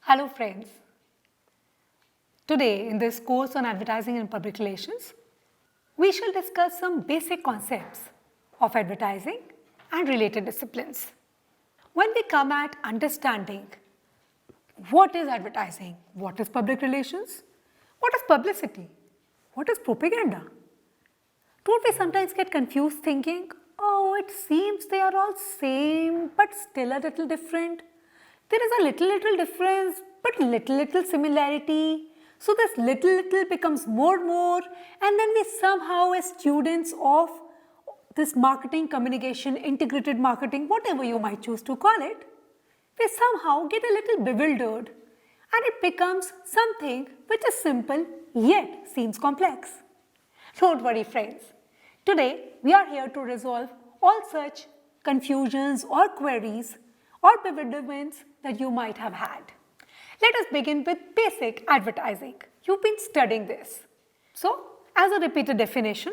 Hello friends. Today in this course on advertising and public relations, we shall discuss some basic concepts of advertising and related disciplines. When we come at understanding what is advertising, what is public relations, what is publicity, what is propaganda, don't we sometimes get confused thinking, oh, it seems they are all same but still a little different. There is a little difference but little similarity. So this little becomes more and then we somehow as students of this marketing, communication, integrated marketing, whatever you might choose to call it, we somehow get a little bewildered and it becomes something which is simple yet seems complex. Don't worry friends, today we are here to resolve all such confusions or queries or bewilderments that you might have had. Let us begin with basic advertising. You've been studying this. So, as a repeated definition,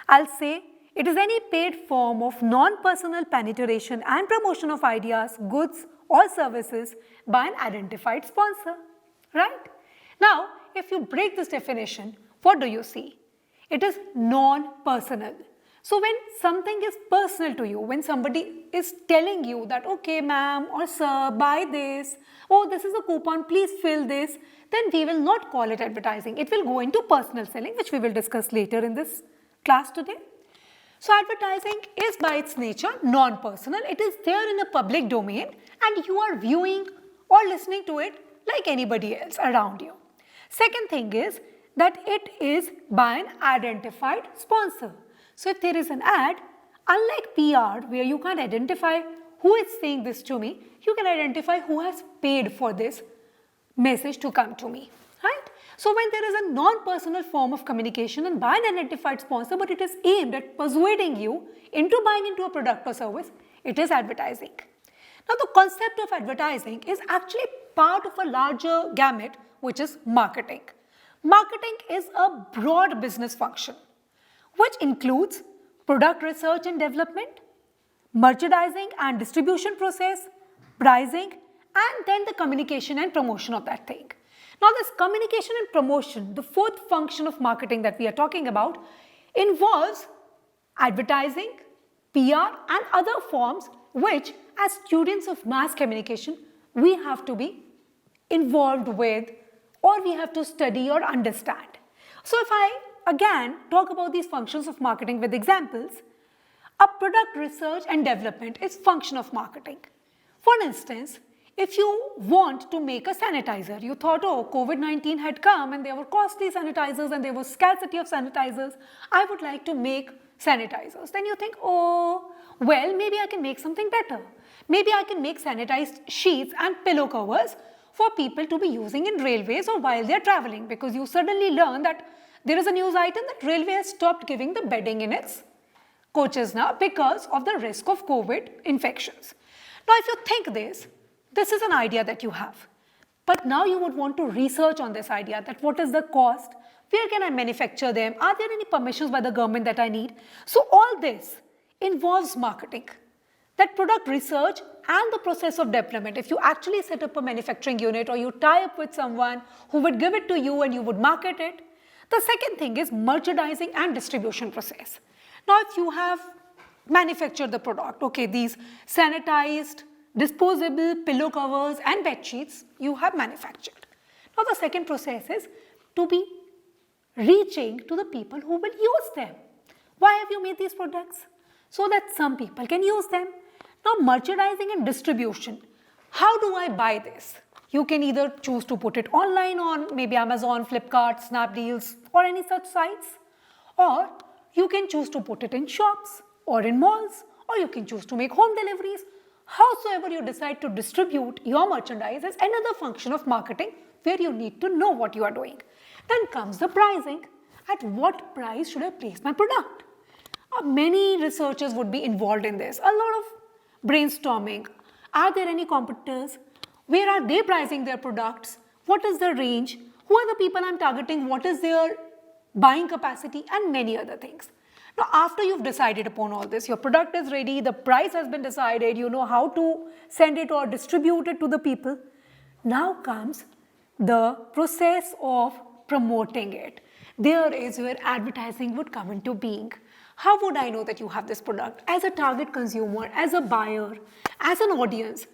I'll say it is any paid form of non-personal penetration and promotion of ideas, goods or services by an identified sponsor, right? Now, if you break this definition, what do you see? It is non-personal. So when something is personal to you, when somebody is telling you that, okay ma'am or sir, buy this, oh this is a coupon, please fill this, then we will not call it advertising. It will go into personal selling, which we will discuss later in this class today. So advertising is by its nature non-personal. It is there in a public domain and you are viewing or listening to it like anybody else around you. Second thing is that it is by an identified sponsor. So if there is an ad, unlike PR where you can't identify who is saying this to me, you can identify who has paid for this message to come to me, right? So when there is a non-personal form of communication and by an identified sponsor, but it is aimed at persuading you into buying into a product or service, it is advertising. Now the concept of advertising is actually part of a larger gamut, which is marketing. Marketing is a broad business function, which includes product research and development, merchandising and distribution process, pricing, and then the communication and promotion of that thing. Now this communication and promotion, the fourth function of marketing that we are talking about, involves advertising, PR and other forms which as students of mass communication, we have to be involved with or we have to study or understand. So if I again talk about these functions of marketing with examples, a product research and development is function of marketing. For instance, if you want to make a sanitizer, you thought, oh, COVID-19 had come and there were costly sanitizers and there was scarcity of sanitizers, I would like to make sanitizers. Then you think, oh, well, maybe I can make something better. Maybe I can make sanitized sheets and pillow covers for people to be using in railways or while they are traveling, because you suddenly learn that there is a news item that railway has stopped giving the bedding in its coaches now because of the risk of COVID infections. Now if you think this is an idea that you have, but now you would want to research on this idea, that what is the cost, where can I manufacture them, are there any permissions by the government that I need? So all this involves marketing. That product research and the process of development, if you actually set up a manufacturing unit or you tie up with someone who would give it to you and you would market it. The second thing is merchandising and distribution process. Now if you have manufactured the product, okay, these sanitized, disposable pillow covers and bed sheets you have manufactured. Now the second process is to be reaching to the people who will use them. Why have you made these products? So that some people can use them. Now merchandising and distribution. How do I buy this? You can either choose to put it online on maybe Amazon, Flipkart, Snapdeals or any such sites, or you can choose to put it in shops or in malls, or you can choose to make home deliveries. Howsoever you decide to distribute your merchandise is another function of marketing where you need to know what you are doing. Then comes the pricing. At what price should I place my product? Many researchers would be involved in this. A lot of brainstorming. Are there any competitors? Where are they pricing their products? What is the range? Who are the people I'm targeting? What is their buying capacity? And many other things. Now, after you've decided upon all this, your product is ready, the price has been decided, you know how to send it or distribute it to the people. Now comes the process of promoting it. There is where advertising would come into being. How would I know that you have this product? As a target consumer, as a buyer, as an audience,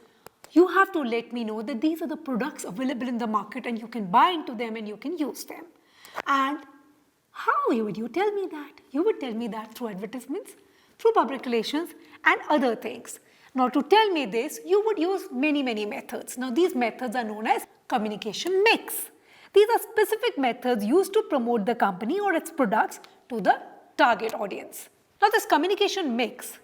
you have to let me know that these are the products available in the market and you can buy into them and you can use them. And how would you tell me that? You would tell me that through advertisements, through public relations and other things. Now to tell me this, you would use many methods. Now these methods are known as communication mix. These are specific methods used to promote the company or its products to the target audience. Now this communication mix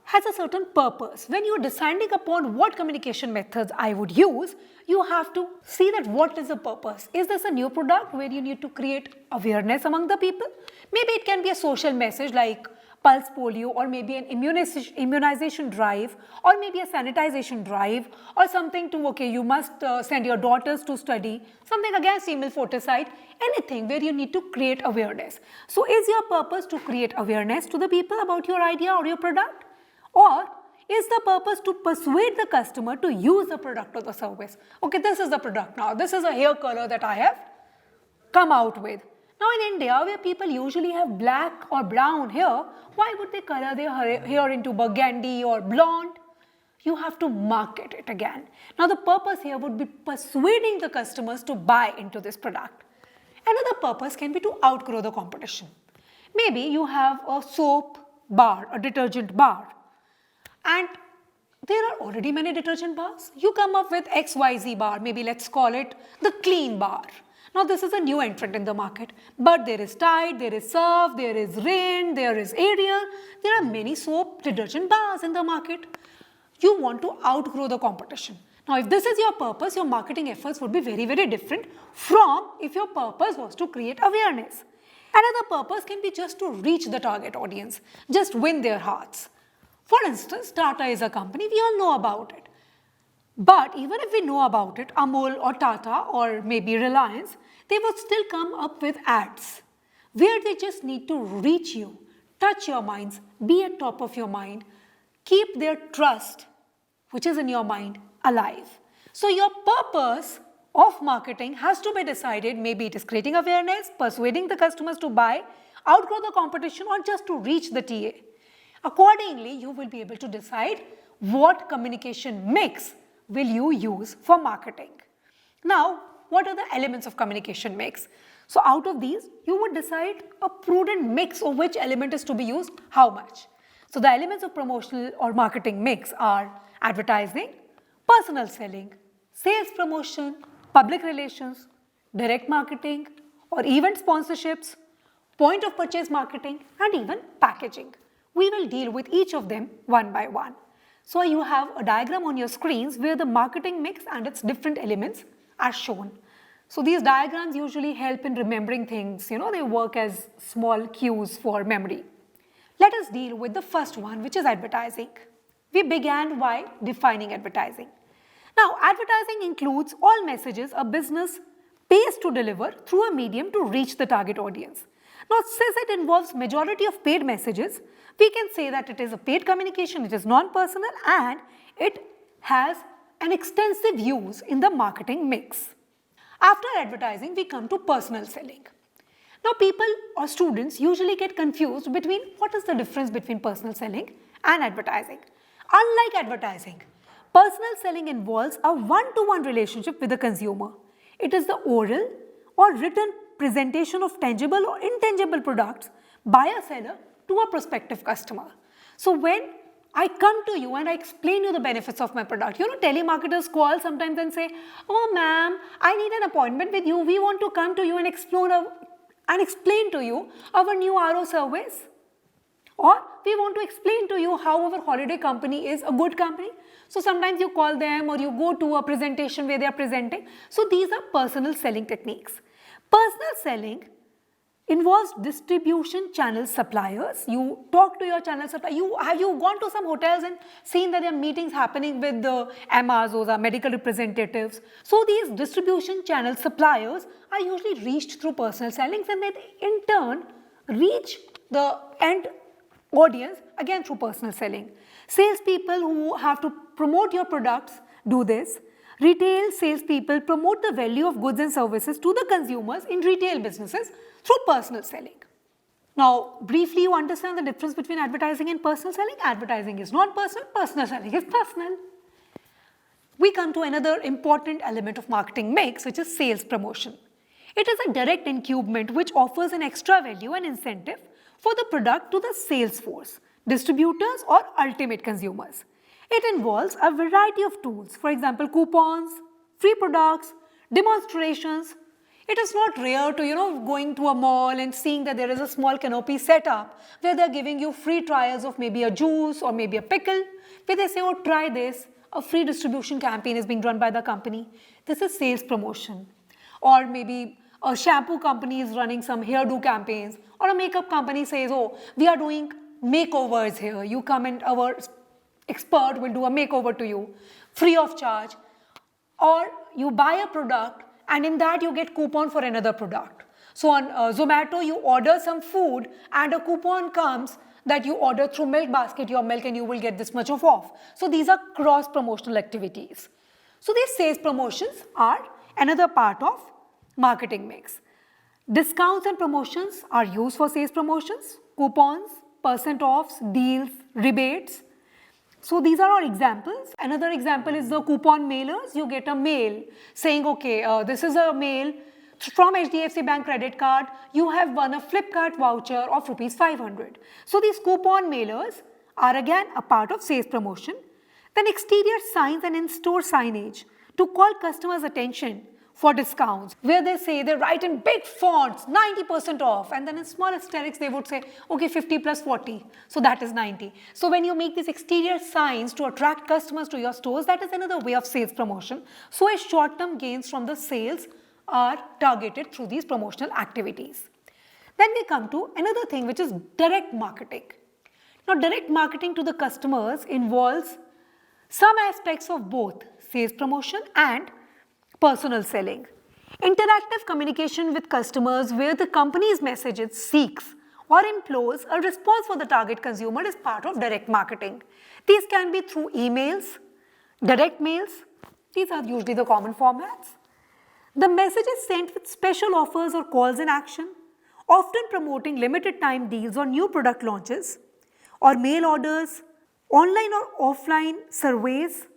has a certain purpose. When you are deciding upon what communication methods I would use, you have to see that what is the purpose. Is this a new product where you need to create awareness among the people? Maybe it can be a social message like pulse polio, or maybe an immunization drive, or maybe a sanitization drive, or something to, okay, you must send your daughters to study, something against female foeticide, anything where you need to create awareness. So is your purpose to create awareness to the people about your idea or your product? Or is the purpose to persuade the customer to use the product or the service? Okay, this is the product now. This is a hair color that I have come out with. Now in India, where people usually have black or brown hair, why would they color their hair into burgundy or blonde? You have to market it again. Now the purpose here would be persuading the customers to buy into this product. Another purpose can be to outgrow the competition. Maybe you have a soap bar, a detergent bar, and there are already many detergent bars. You come up with XYZ bar, maybe let's call it the clean bar. Now this is a new entrant in the market, but there is Tide, there is Surf, there is Rin, there is Ariel. There are many soap detergent bars in the market. You want to outgrow the competition. Now if this is your purpose, your marketing efforts would be very different from if your purpose was to create awareness. Another purpose can be just to reach the target audience, just win their hearts. For instance, Tata is a company, we all know about it. But even if we know about it, Amul or Tata or maybe Reliance, they would still come up with ads where they just need to reach you, touch your minds, be at top of your mind, keep their trust, which is in your mind, alive. So your purpose of marketing has to be decided. Maybe it is creating awareness, persuading the customers to buy, outgrow the competition, or just to reach the TA. Accordingly, you will be able to decide what communication mix will you use for marketing. Now, what are the elements of communication mix? So out of these, you would decide a prudent mix of which element is to be used, how much. So the elements of promotional or marketing mix are advertising, personal selling, sales promotion, public relations, direct marketing or event sponsorships, point of purchase marketing, and even packaging. We will deal with each of them one by one. So you have a diagram on your screens where the marketing mix and its different elements are shown. So these diagrams usually help in remembering things, they work as small cues for memory. Let us deal with the first one, which is advertising. We began by defining advertising. Now, advertising includes all messages a business pays to deliver through a medium to reach the target audience. Now, since it involves majority of paid messages, we can say that it is a paid communication, it is non-personal, and it has an extensive use in the marketing mix. After advertising, we come to personal selling. Now, people or students usually get confused between what is the difference between personal selling and advertising. Unlike advertising, personal selling involves a one-to-one relationship with the consumer. It is the oral or written presentation of tangible or intangible products by a seller to a prospective customer. So when I come to you and I explain you the benefits of my product, telemarketers call sometimes and say, oh ma'am, I need an appointment with you. We want to come to you and explain to you our new RO service. Or we want to explain to you how our holiday company is a good company. So sometimes you call them or you go to a presentation where they are presenting. So these are personal selling techniques. Personal selling involves distribution channel suppliers. You talk to your channel supplier. Have you gone to some hotels and seen that there are meetings happening with the MRs, those are medical representatives. So these distribution channel suppliers are usually reached through personal selling, and they in turn reach the end audience again through personal selling. Salespeople who have to promote your products do this. Retail salespeople promote the value of goods and services to the consumers in retail businesses through personal selling. Now, briefly, you understand the difference between advertising and personal selling. Advertising is non-personal, personal selling is personal. We come to another important element of marketing mix, which is sales promotion. It is a direct incumbent which offers an extra value and incentive for the product to the sales force, distributors or ultimate consumers. It involves a variety of tools, for example, coupons, free products, demonstrations. It is not rare to, going to a mall and seeing that there is a small canopy set up where they are giving you free trials of maybe a juice or maybe a pickle, where they say, oh, try this. A free distribution campaign is being run by the company. This is sales promotion. Or maybe a shampoo company is running some hairdo campaigns, or a makeup company says, oh, we are doing makeovers here. You come and our expert will do a makeover to you free of charge. Or you buy a product and in that you get coupon for another product. So on Zomato, you order some food and a coupon comes that you order through Milk Basket your milk and you will get this much of off. So these are cross promotional activities. So these sales promotions are another part of marketing mix. Discounts and promotions are used for sales promotions, coupons, percent offs, deals, rebates. So these are all examples. Another example is the coupon mailers. You get a mail saying, okay, this is a mail from HDFC Bank credit card. You have won a Flipkart voucher of rupees 500. So these coupon mailers are again a part of sales promotion. Then exterior signs and in-store signage to call customers' attention for discounts, where they say, they write in big fonts 90% off, and then in small asterisks they would say, okay, 50 plus 40, so that is 90. So when you make these exterior signs to attract customers to your stores, that is another way of sales promotion. So as short-term gains from the sales are targeted through these promotional activities. Then we come to another thing, which is direct marketing. Now, direct marketing to the customers involves some aspects of both sales promotion and personal selling. Interactive communication with customers where the company's messages seeks or implores a response for the target consumer is part of direct marketing. These can be through emails, direct mails. These are usually the common formats. The message is sent with special offers or calls in action, often promoting limited time deals or new product launches, or mail orders, online or offline surveys,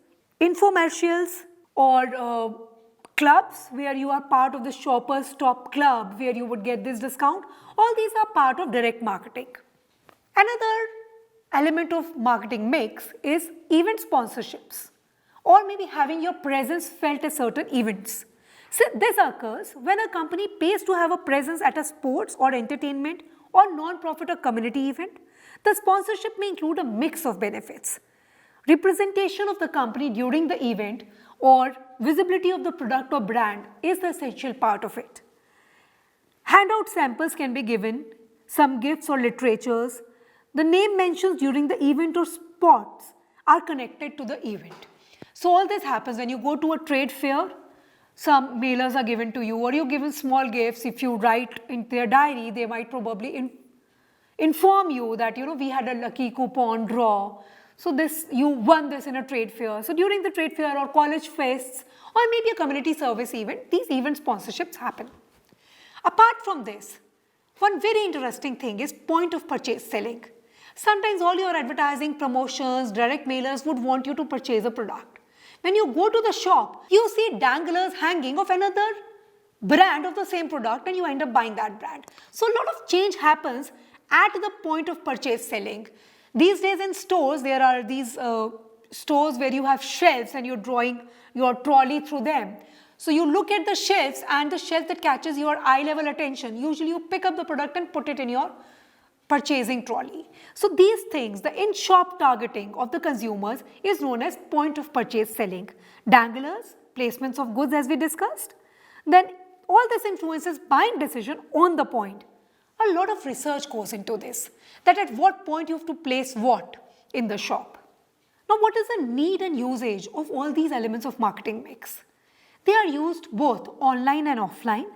infomercials, or clubs where you are part of the Shoppers Stop Club where you would get this discount. All these are part of direct marketing. Another element of marketing mix is event sponsorships, or maybe having your presence felt at certain events. So this occurs when a company pays to have a presence at a sports or entertainment or non-profit or community event. The sponsorship may include a mix of benefits. Representation of the company during the event or visibility of the product or brand is the essential part of it. Handout samples can be given, some gifts or literatures. The name mentions during the event or spots are connected to the event. So all this happens when you go to a trade fair. Some mailers are given to you, or you're given small gifts. If you write in their diary, they might probably inform you that, we had a lucky coupon draw. So you won this in a trade fair. So during the trade fair or college fests or maybe a community service event, these event sponsorships happen. Apart from this, one very interesting thing is point of purchase selling. Sometimes all your advertising, promotions, direct mailers would want you to purchase a product. When you go to the shop, you see danglers hanging of another brand of the same product and you end up buying that brand. So a lot of change happens at the point of purchase selling. These days in stores, there are these stores where you have shelves and you're drawing your trolley through them. So you look at the shelves and the shelf that catches your eye level attention. Usually you pick up the product and put it in your purchasing trolley. So these things, the in-shop targeting of the consumers is known as point of purchase selling. Danglers, placements of goods as we discussed. Then all this influences buying decision on the point. A lot of research goes into this, that at what point you have to place what in the shop. Now what is the need and usage of all these elements of marketing mix? They are used both online and offline.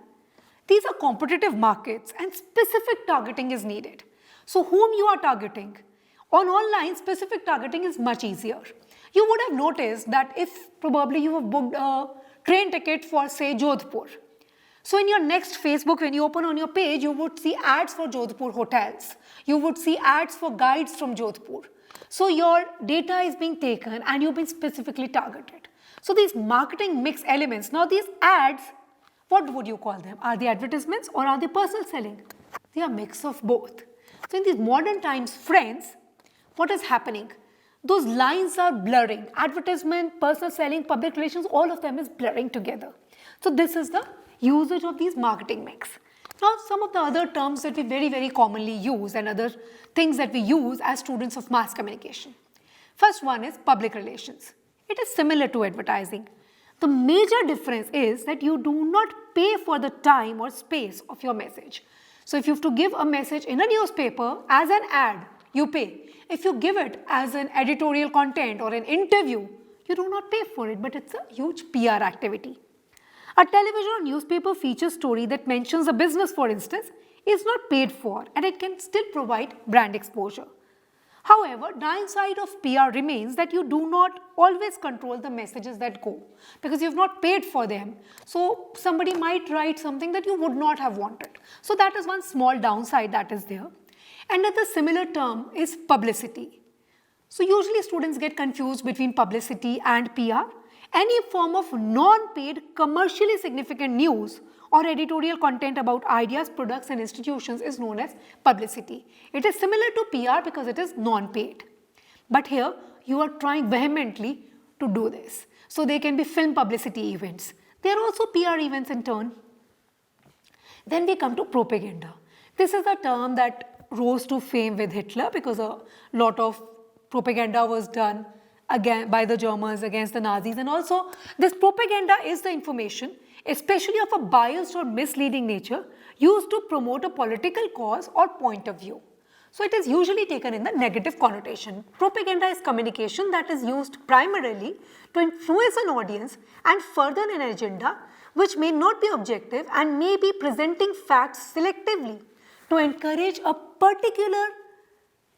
These are competitive markets and specific targeting is needed. So whom you are targeting? On online, specific targeting is much easier. You would have noticed that if probably you have booked a train ticket for say Jodhpur. So in your next Facebook, when you open on your page, you would see ads for Jodhpur hotels. You would see ads for guides from Jodhpur. So your data is being taken and you've been specifically targeted. So these marketing mix elements, now these ads, what would you call them? Are they advertisements or are they personal selling? They are a mix of both. So in these modern times, friends, what is happening? Those lines are blurring. Advertisement, personal selling, public relations, all of them is blurring together. So this is the usage of these marketing mix. Now some of the other terms that we very commonly use and other things that we use as students of mass communication. First one is public relations. It is similar to advertising. The major difference is that you do not pay for the time or space of your message. So if you have to give a message in a newspaper as an ad, you pay. If you give it as an editorial content or an interview, you do not pay for it, but it's a huge PR activity. A television or newspaper feature story that mentions a business, for instance, is not paid for and it can still provide brand exposure. However, downside of PR remains that you do not always control the messages that go because you have not paid for them. So somebody might write something that you would not have wanted. So that is one small downside that is there. Another similar term is publicity. So usually students get confused between publicity and PR. Any form of non-paid commercially significant news or editorial content about ideas, products and institutions is known as publicity. It is similar to PR because it is non-paid. But here you are trying vehemently to do this. So there can be film publicity events. There are also PR events in turn. Then we come to propaganda. This is a term that rose to fame with Hitler because a lot of propaganda was done again by the Germans against the Nazis, and also this propaganda is the information, especially of a biased or misleading nature, used to promote a political cause or point of view. So it is usually taken in the negative connotation. Propaganda is communication that is used primarily to influence an audience and further an agenda which may not be objective and may be presenting facts selectively to encourage a particular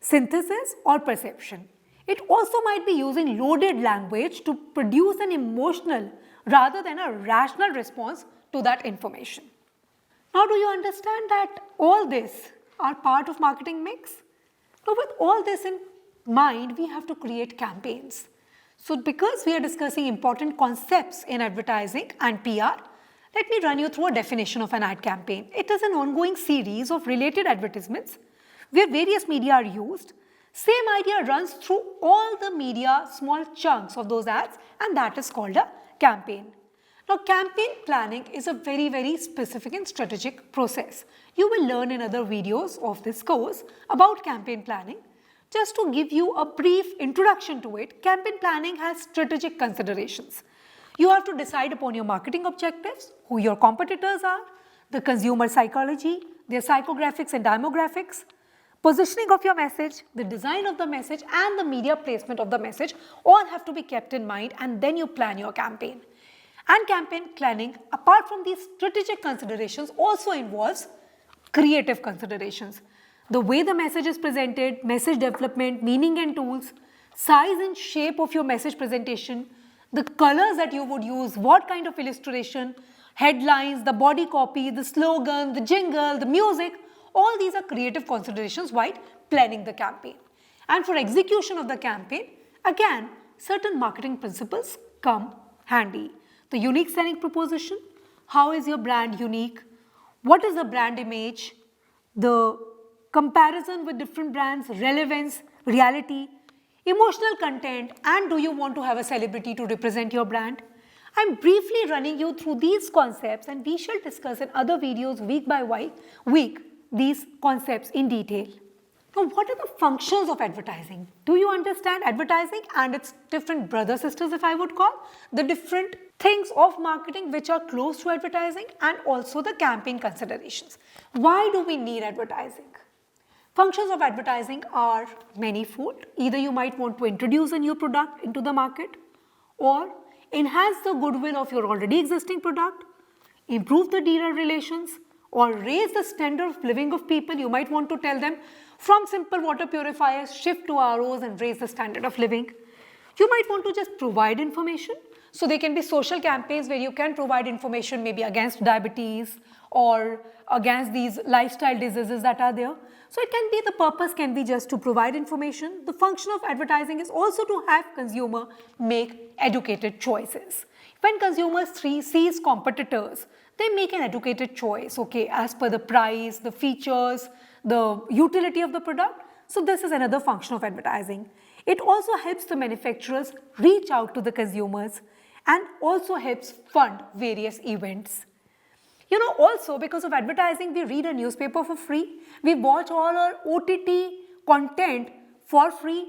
synthesis or perception. It also might be using loaded language to produce an emotional rather than a rational response to that information. Now do you understand that all this are part of marketing mix? Now with all this in mind, we have to create campaigns. So because we are discussing important concepts in advertising and PR, let me run you through a definition of an ad campaign. It is an ongoing series of related advertisements where various media are used. Same idea runs through all the media, small chunks of those ads, and that is called a campaign. Now campaign planning is a very specific and strategic process. You will learn in other videos of this course about campaign planning. Just to give you a brief introduction to it, campaign planning has strategic considerations. You have to decide upon your marketing objectives, who your competitors are, the consumer psychology, their psychographics and demographics, positioning of your message, the design of the message and the media placement of the message all have to be kept in mind, and then you plan your campaign. And campaign planning, apart from these strategic considerations, also involves creative considerations. The way the message is presented, message development, meaning and tools, size and shape of your message presentation, the colors that you would use, what kind of illustration, headlines, the body copy, the slogan, the jingle, the music, all these are creative considerations while planning the campaign. And for execution of the campaign, again, certain marketing principles come handy. The unique selling proposition, how is your brand unique? What is the brand image? The comparison with different brands, relevance, reality, emotional content, and do you want to have a celebrity to represent your brand? I'm briefly running you through these concepts, and we shall discuss in other videos week by week these concepts in detail. Now, what are the functions of advertising? Do you understand advertising and its different brother sisters, if I would call, the different things of marketing which are close to advertising, and also the campaign considerations? Why do we need advertising? Functions of advertising are manifold. Either you might want to introduce a new product into the market, or enhance the goodwill of your already existing product, improve the dealer relations, or raise the standard of living of people. You might want to tell them from simple water purifiers, shift to ROs and raise the standard of living. You might want to just provide information. So there can be social campaigns where you can provide information maybe against diabetes or against these lifestyle diseases that are there. So it can be, the purpose can be just to provide information. The function of advertising is also to have consumer make educated choices. When consumers sees competitors, they make an educated choice, okay, as per the price, the features, the utility of the product. So this is another function of advertising. It also helps the manufacturers reach out to the consumers and also helps fund various events. You know, also because of advertising, we read a newspaper for free. We watch all our OTT content for free.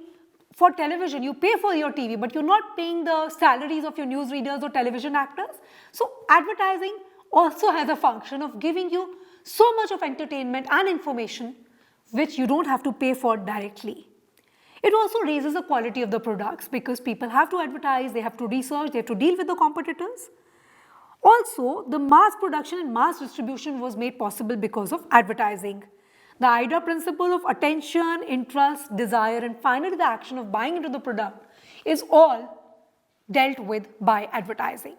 For television, you pay for your TV, but you're not paying the salaries of your newsreaders or television actors. So advertising also has a function of giving you so much of entertainment and information which you don't have to pay for directly. It also raises the quality of the products because people have to advertise, they have to research, they have to deal with the competitors. Also, the mass production and mass distribution was made possible because of advertising. The IDA principle of attention, interest, desire, and finally the action of buying into the product is all dealt with by advertising.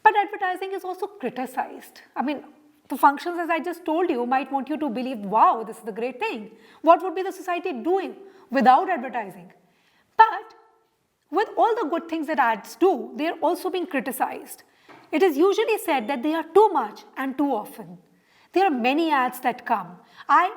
But advertising is also criticized. I mean, the functions, as I just told you, might want you to believe, wow, this is the great thing. What would be the society doing without advertising? But with all the good things that ads do, they are also being criticized. It is usually said that they are too much and too often. There are many ads that come. I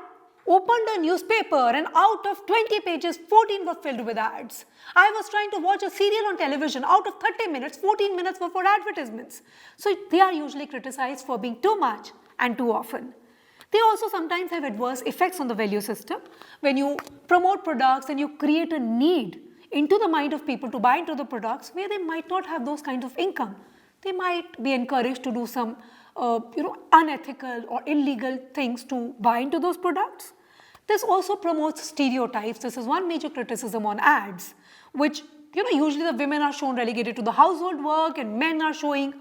opened a newspaper and out of 20 pages, 14 were filled with ads. I was trying to watch a serial on television. Out of 30 minutes, 14 minutes were for advertisements. So they are usually criticized for being too much and too often. They also sometimes have adverse effects on the value system. When you promote products and you create a need into the mind of people to buy into the products where they might not have those kinds of income, they might be encouraged to do some unethical or illegal things to buy into those products. This also promotes stereotypes. This is one major criticism on ads, which usually the women are shown relegated to the household work and men are shown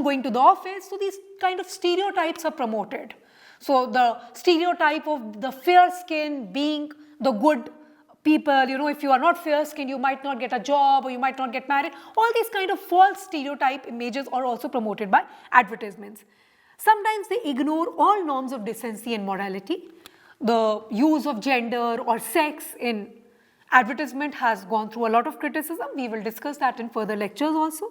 going to the office. So these kind of stereotypes are promoted. So the stereotype of the fair skin being the good people, if you are not fair skinned, you might not get a job or you might not get married. All these kind of false stereotype images are also promoted by advertisements. Sometimes they ignore all norms of decency and morality. The use of gender or sex in advertisement has gone through a lot of criticism. We will discuss that in further lectures also.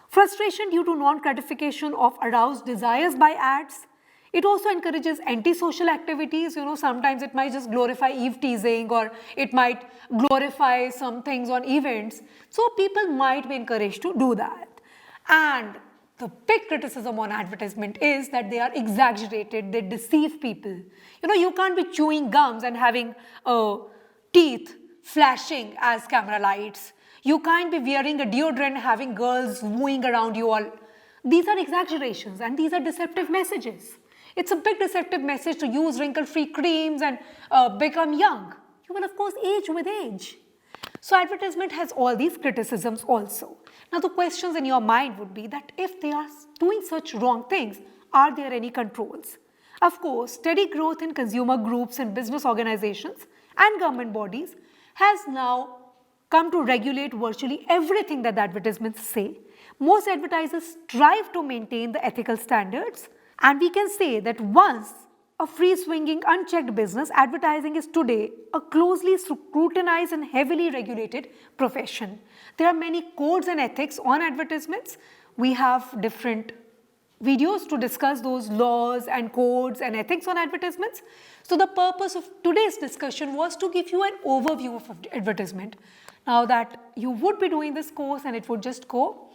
Frustration due to non-gratification of aroused desires by ads. It also encourages antisocial activities. Sometimes it might just glorify eve teasing or it might glorify some things on events. So people might be encouraged to do that. And the big criticism on advertisement is that they are exaggerated, they deceive people. You can't be chewing gums and having teeth flashing as camera lights. You can't be wearing a deodorant having girls wooing around you all. These are exaggerations and these are deceptive messages. It's a big deceptive message to use wrinkle-free creams and become young. You will of course age with age. So advertisement has all these criticisms also. Now the questions in your mind would be that if they are doing such wrong things, are there any controls? Of course, steady growth in consumer groups and business organizations and government bodies has now come to regulate virtually everything that the advertisements say. Most advertisers strive to maintain the ethical standards. And we can say that once a free-swinging, unchecked business, advertising is today a closely scrutinized and heavily regulated profession. There are many codes and ethics on advertisements. We have different videos to discuss those laws and codes and ethics on advertisements. So the purpose of today's discussion was to give you an overview of advertisement. Now that you would be doing this course and it would just go,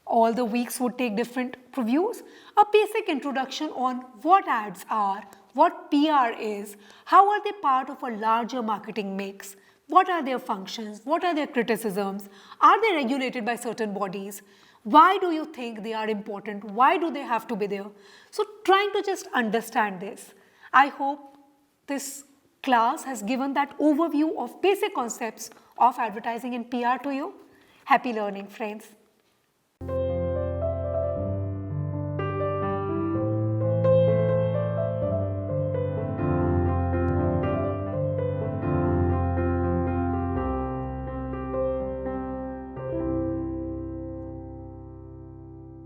all the weeks would take different previews. A basic introduction on what ads are, what PR is, how are they part of a larger marketing mix, what are their functions, what are their criticisms, are they regulated by certain bodies, why do you think they are important, why do they have to be there? So trying to just understand this. I hope this class has given that overview of basic concepts of advertising and PR to you. Happy learning, friends.